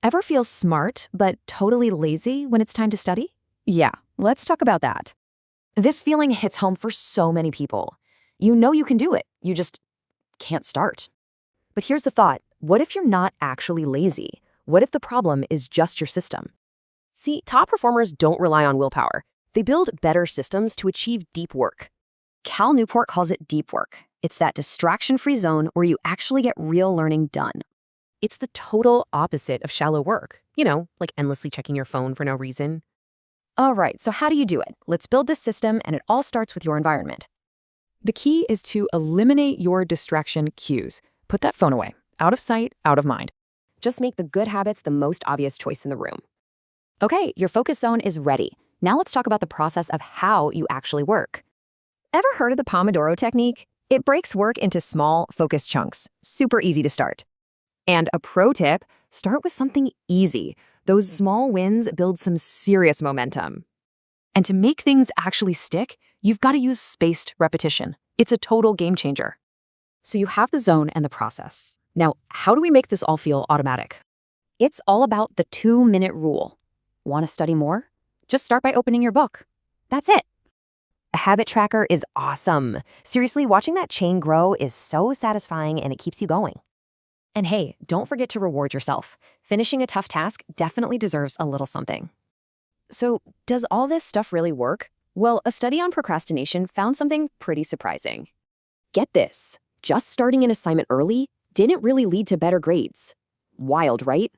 Ever feel smart, but totally lazy when it's time to study? Yeah, let's talk about that. This feeling hits home for so many people. You know you can do it, you just can't start. But here's the thought, what if you're not actually lazy? What if the problem is just your system? See, top performers don't rely on willpower. They build better systems to achieve deep work. Cal Newport calls it deep work. It's that distraction-free zone where you actually get real learning done. It's the total opposite of shallow work. Like endlessly checking your phone for no reason. All right, so how do you do it? Let's build this system, and it all starts with your environment. The key is to eliminate your distraction cues. Put that phone away, out of sight, out of mind. Just make the good habits the most obvious choice in the room. Okay, your focus zone is ready. Now let's talk about the process of how you actually work. Ever heard of the Pomodoro technique? It breaks work into small, focused chunks. Super easy to start. And a pro tip, start with something easy. Those small wins build some serious momentum. And to make things actually stick, you've got to use spaced repetition. It's a total game changer. So you have the zone and the process. Now, how do we make this all feel automatic? It's all about the 2-minute rule. Want to study more? Just start by opening your book. That's it. A habit tracker is awesome. Seriously, watching that chain grow is so satisfying and it keeps you going. And hey, don't forget to reward yourself. Finishing a tough task definitely deserves a little something. So, does all this stuff really work? Well, a study on procrastination found something pretty surprising. Get this, just starting an assignment early didn't really lead to better grades. Wild, right?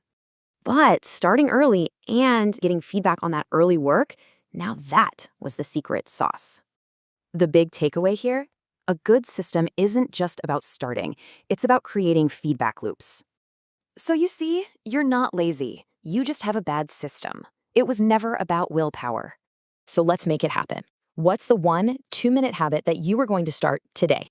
But starting early and getting feedback on that early work, now that was the secret sauce. The big takeaway here? A good system isn't just about starting, it's about creating feedback loops. So you see, you're not lazy. You just have a bad system. It was never about willpower. So let's make it happen. What's the 1 2-minute habit that you are going to start today?